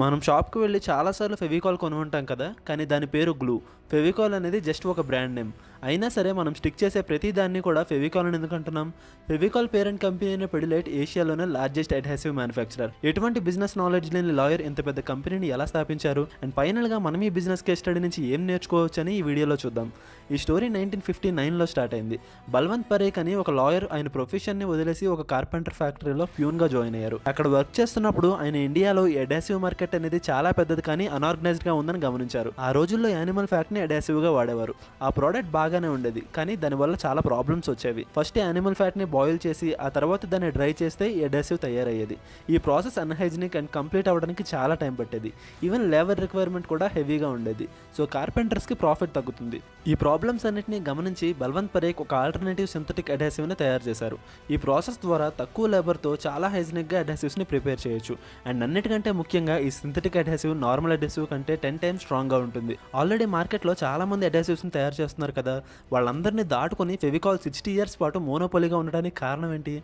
మనం షాప్కి వెళ్ళి చాలాసార్లు ఫెవికాల్ కొని ఉంటాం కదా, కానీ దాని పేరు గ్లూ. ఫెవికాల్ అనేది జస్ట్ ఒక బ్రాండ్ నేమ్. అయినా సరే మనం స్టిక్ చేసే ప్రతి దాన్ని కూడా ఫెవికాల్ అని ఎందుకు అంటున్నాం? ఫెవికాల్ పేరెంట్ కంపెనీ అయిన పిడిలైట్ ఏషియాలోనే లార్జెస్ట్ అడ్హెసివ్ మ్యానుఫ్యాక్చరర్. ఎటువంటి బిజినెస్ నాలెడ్జ్ లేని లాయర్ ఇంత పెద్ద కంపెనీని ఎలా స్థాపించారు, అండ్ ఫైనల్గా మనం ఈ బిజినెస్ కేస్ స్టడీ నుంచి ఏం నేర్చుకోవచ్చు అని ఈ వీడియోలో చూద్దాం. ఈ స్టోరీ 1959లో స్టార్ట్ అయింది. బల్వంత్ పరేఖ్ అని ఒక లాయర్ ఆయన ప్రొఫెషన్ని వదిలేసి ఒక కార్పెంటర్ ఫ్యాక్టరీలో ప్యూన్గా జాయిన్ అయ్యారు. అక్కడ వర్క్ చేస్తున్నప్పుడు ఆయన ఇండియాలో అడ్హెసివ్ మార్కెట్ అనేది చాలా పెద్దది కానీ అనార్గనైజ్డ్గా ఉందని గమనించారు. ఆ రోజుల్లో యానిమల్ ఫ్యాట్ని అడ్హెసివ్గా వాడేవారు. ఆ ప్రోడక్ట్ బాగానే ఉండేది, కానీ దానివల్ల చాలా ప్రాబ్లమ్స్ వచ్చేవి. ఫస్ట్ యానిమల్ ఫ్యాట్ని బాయిల్ చేసి ఆ తర్వాత దాన్ని డ్రై చేస్తే ఈ అడ్హెసివ్ తయారయ్యేది. ఈ ప్రాసెస్ అన్హైజినిక్ అండ్ కంప్లీట్ అవ్వడానికి చాలా టైం పట్టేది. ఈవెన్ లేబర్ రిక్వైర్మెంట్ కూడా హెవీగా ఉండేది. సో కార్పెంటర్స్కి ప్రాఫిట్ తగ్గుతుంది. ఈ ప్రాబ్లమ్స్ అన్నింటినీ గమనించి బల్వంత్ పరేఖ్ ఒక ఆల్టర్నేటివ్ సింథటిక్ అడ్హెసివ్ని తయారు చేశారు. ఈ ప్రాసెస్ ద్వారా తక్కువ లేబర్తో చాలా హైజినిక్గా అడ్హెసివ్స్ని ప్రిపేర్ చేయొచ్చు. అండ్ అన్నిటికంటే ముఖ్యంగా ఈ సింథటిక్ అడ్హెసివ్ నార్మల్ అడ్హెసివ్ కంటే 10 times స్ట్రాంగ్గా ఉంటుంది. ఆల్రెడీ మార్కెట్లో చాలా మంది అడ్హెసివ్స్ని తయారు చేస్తున్నారు కదా, వాళ్ళందరినీ దాటుకొని ఫెవికాల్ 60 years పాటు మోనోపోలీగా ఉండడానికి కారణం ఏంటి?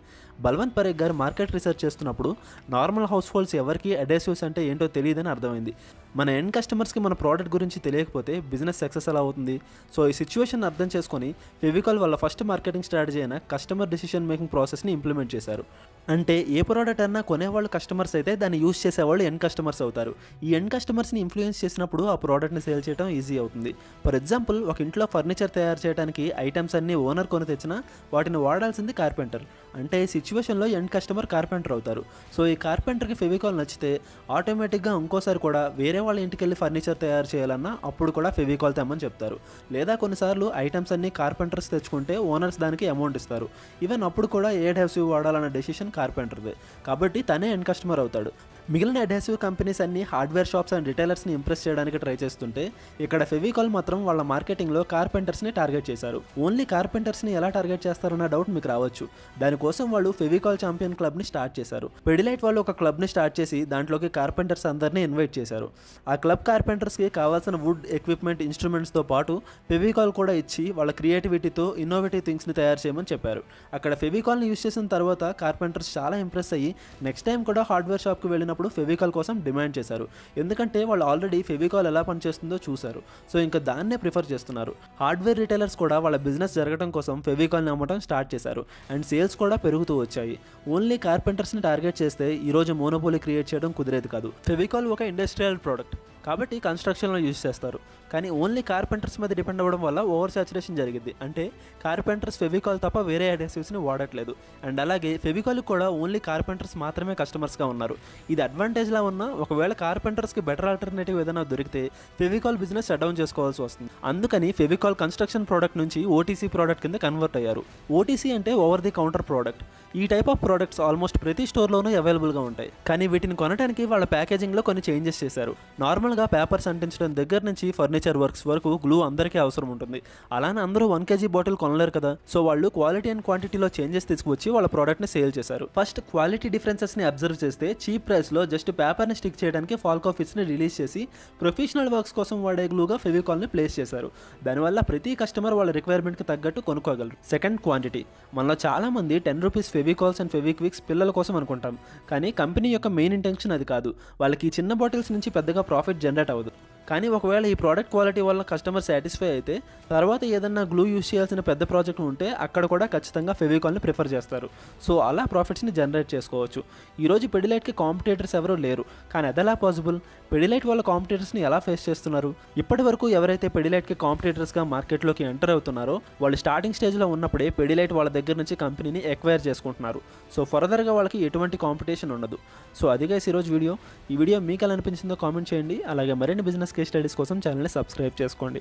బల్వంత్ పరేఖ్ గారు మార్కెట్ రీసెర్చ్ చేస్తున్నప్పుడు నార్మల్ హౌస్ హోల్డ్స్ ఎవరికి అడ్హెసివ్స్ అంటే ఏంటో తెలియదని అర్థమైంది. మన ఎండ్ కస్టమర్స్కి మన ప్రోడక్ట్ గురించి తెలియకపోతే బిజినెస్ సక్సెస్ ఎలా అవుతుంది? సో ఈ సిచ్యువేషన్ అర్థం చేసుకొని ఫెవికాల్ వాళ్ళ ఫస్ట్ మార్కెటింగ్ స్ట్రాటజీ అయిన కస్టమర్ డిసిషన్ మేకింగ్ ప్రాసెస్ని ఇంప్లిమెంట్ చేశారు. అంటే ఏ ప్రోడక్ట్ అన్నా కొనేవాళ్ళు కస్టమర్స్ అయితే దాన్ని యూజ్ చేసేవాళ్ళు ఎండ్ కస్టమర్స్ అవుతారు. ఈ ఎండ్ కస్టమర్స్ని ఇన్ఫ్లుయెన్స్ చేసినప్పుడు ఆ ప్రోడక్ట్ని సేల్ చేయడం ఈజీ అవుతుంది. ఫర్ ఎగ్జాంపుల్, ఒక ఇంట్లో ఫర్నిచర్ తయారు చేయడానికి ఐటమ్స్ అన్ని ఓనర్ కొని తెచ్చినా వాటిని వాడాల్సింది కార్పెంటర్. అంటే ఈ సిచ్యువేషన్లో ఎండ్ కస్టమర్ కార్పెంటర్ అవుతారు. సో ఈ కార్పెంటర్కి ఫెవికాల్ నచ్చితే ఆటోమేటిక్గా ఇంకోసారి కూడా వేరే వాళ్ళ ఇంటికి వెళ్ళి ఫర్నిచర్ తయారు చేయాలన్నా అప్పుడు కూడా ఫెవికాల్ తెమ్మని చెప్తారు. లేదా కొన్నిసార్లు ఐటమ్స్ అన్ని కార్పెంటర్స్ తెచ్చుకుంటే ఓనర్స్ దానికి అమౌంట్ ఇస్తారు. ఈవెన్ అప్పుడు కూడా ఏ అడ్హెసివ్ వాడాలన్న డెసిషన్ కార్పెంటర్దే, కాబట్టి తనే ఎండ్ కస్టమర్ అవుతాడు. మిగిలిన అడ్హెసివ్ కంపెనీస్ అన్ని హార్డ్వేర్ షాప్స్ అండ్ రిటైలర్స్ని ఇంప్రెస్ చేయడానికి ట్రై చేస్తుంటే ఇక్కడ ఫెవికాల్ మాత్రం వాళ్ళ మార్కెటింగ్లో కార్పెంటర్స్ని టార్గెట్ చేశారు. ఓన్లీ కార్పెంటర్స్ని ఎలా టార్గెట్ చేస్తారన్న డౌట్ మీకు రావచ్చు. దానికోసం వాళ్ళు ఫెవికాల్ ఛాంపియన్ క్లబ్ని స్టార్ట్ చేశారు. పిడిలైట్ వాళ్ళు ఒక క్లబ్ని స్టార్ట్ చేసి దాంట్లోకి కార్పెంటర్స్ అందరినీ ఇన్వైట్ చేశారు. ఆ క్లబ్ కార్పెంటర్స్కి కావాల్సిన వుడ్ ఎక్విప్మెంట్ ఇన్స్ట్రుమెంట్స్తో పాటు ఫెవికాల్ కూడా ఇచ్చి వాళ్ళ క్రియేటివిటీతో ఇన్నోవేటివ్ థింగ్స్ని తయారు చేయమని చెప్పారు. అక్కడ ఫెవికాల్ని యూజ్ చేసిన తర్వాత కార్పెంటర్స్ చాలా ఇంప్రెస్ అయ్యి నెక్స్ట్ టైం కూడా హార్డ్వేర్ షాప్కి వెళ్ళినప్పుడు ఫెవికాల్ కోసం డిమాండ్ చేశారు. ఎందుకంటే వాళ్ళు ఆల్రెడీ ఫెవికాల్ ఎలా పనిచేస్తుందో చూశారు. సో ఇంకా దాన్నే ప్రిఫర్ చేస్తున్నారు. హార్డ్వేర్ రిటైలర్స్ కూడా వాళ్ళ బిజినెస్ జరగడం కోసం ఫెవికాల్ని అమ్మటం స్టార్ట్ చేశారు. అండ్ సేల్స్ కూడా పెరుగుతూ వచ్చాయి. ఓన్లీ కార్పెంటర్స్ని టార్గెట్ చేస్తే ఈరోజు మోనోపోలీ క్రియేట్ చేయడం కుదిరేది కాదు. ఫెవికాల్ ఒక ఇండస్ట్రియల్ ప్రోడక్ట్ కాబట్టి కన్స్ట్రక్షన్లో యూజ్ చేస్తారు. కానీ ఓన్లీ కార్పెంటర్స్ మీద డిపెండ్ అవ్వడం వల్ల ఓవర్ సాచురేషన్ జరిగింది. అంటే కార్పెంటర్స్ ఫెవికాల్ తప్ప వేరే అడ్హెసివ్స్ని వాడట్లేదు. అండ్ అలాగే ఫెవికాల్ కూడా ఓన్లీ కార్పెంటర్స్ మాత్రమే కస్టమర్స్గా ఉన్నారు. ఇది అడ్వాంటేజ్లా ఉన్నా ఒకవేళ కార్పెంటర్స్కి బెటర్ ఆల్టర్నేటివ్ ఏదైనా దొరికితే ఫెవికాల్ బిజినెస్ షట్ డౌన్ చేసుకోవాల్సి వస్తుంది. అందుకని ఫెవికాల్ కన్స్ట్రక్షన్ ప్రోడక్ట్ నుంచి ఓటీసీ ప్రోడక్ట్ కింద కన్వర్ట్ అయ్యారు. ఓటీసీ అంటే ఓవర్ ది కౌంటర్ ప్రోడక్ట్. ఈ టైప్ ఆఫ్ ప్రోడక్ట్స్ ఆల్మోస్ట్ ప్రతి స్టోర్లోనూ అవైలబుల్గా ఉంటాయి. కానీ వీటిని కొనడానికి వాళ్ళ ప్యాకేజింగ్లో కొన్ని చేంజెస్ చేశారు. నార్మల్గా పేపర్స్ అంటించడం దగ్గర నుంచి ఫర్నిచర్ వర్క్స్ వరకు గ్లూ అందరికీ అవసరం ఉంటుంది. అలానే అందరూ 1 kg బాటిల్ కొనలేరు కదా, సో వాళ్ళు క్వాలిటీ అండ్ క్వాంటిటీలో చేంజెస్ తీసుకువచ్చి వాళ్ళ ప్రోడక్ట్ని సేల్ చేశారు. ఫస్ట్ క్వాలిటీ డిఫరెన్సెస్ని అబ్జర్వ్ చేస్తే చీప్ ప్రైస్లో జస్ట్ పేపర్ని స్టిక్ చేయడానికి ఫాల్కో ఫిట్స్ని రిలీజ్ చేసి ప్రొఫెషనల్ వర్క్స్ కోసం వాడే గ్లూగా ఫెవికాల్ని ప్లేస్ చేశారు. దానివల్ల ప్రతి కస్టమర్ వాళ్ళ రిక్వైర్మెంట్కి తగ్గట్టు కొనుక్కోగలరు. Second, quantity. మనలో చాలామంది 10 రూపీస్ ఫెవికాల్స్ అండ్ ఫెవిక్విక్స్ పిల్లల కోసం అనుకుంటాం, కానీ కంపెనీ యొక్క మెయిన్ ఇంటెన్షన్ అది కాదు. వాళ్ళకి ఈ చిన్న బాటిల్స్ నుంచి పెద్దగా ప్రాఫిట్ జనరేట్ అవ్వదు. కానీ ఒకవేళ ఈ ప్రోడక్ట్ క్వాలిటీ వల్ల కస్టమర్ సాటిస్ఫై అయితే తర్వాత ఏదన్నా గ్లూ యూజ్ చేయాల్సిన పెద్ద ప్రాజెక్ట్ ఉంటే అక్కడ కూడా ఖచ్చితంగా ఫెవికాల్ని ప్రిఫర్ చేస్తారు. సో అలా ప్రాఫిట్స్ని జనరేట్ చేసుకోవచ్చు. ఈరోజు పిడిలైట్కి కాంపిటేటర్స్ ఎవరూ లేరు, కానీ అదెలా పాసిబుల్? పిడిలైట్ వాళ్ళ కాంపిటేటర్స్ని ఎలా ఫేస్ చేస్తున్నారు? ఇప్పటి వరకు ఎవరైతే పిడిలైట్కి కాంపిటేటర్స్గా మార్కెట్లోకి ఎంటర్ అవుతున్నారో వాళ్ళు స్టార్టింగ్ స్టేజ్లో ఉన్నప్పుడే పిడిలైట్ వాళ్ళ దగ్గర నుంచి కంపెనీని ఎక్వైర్ చేసుకుంటున్నారు. సో ఫర్దర్గా వాళ్ళకి ఎటువంటి కాంపిటీషన్ ఉండదు. సో అది గైస్ ఈరోజు వీడియో. ఈ వీడియో మీకు ఎలా అనిపించిందో కామెంట్ చేయండి. అలాగే మరిన్ని బిజినెస్ కేస్ స్టడీస్ కోసం ఛానల్ని సబ్స్క్రైబ్ చేసుకోండి.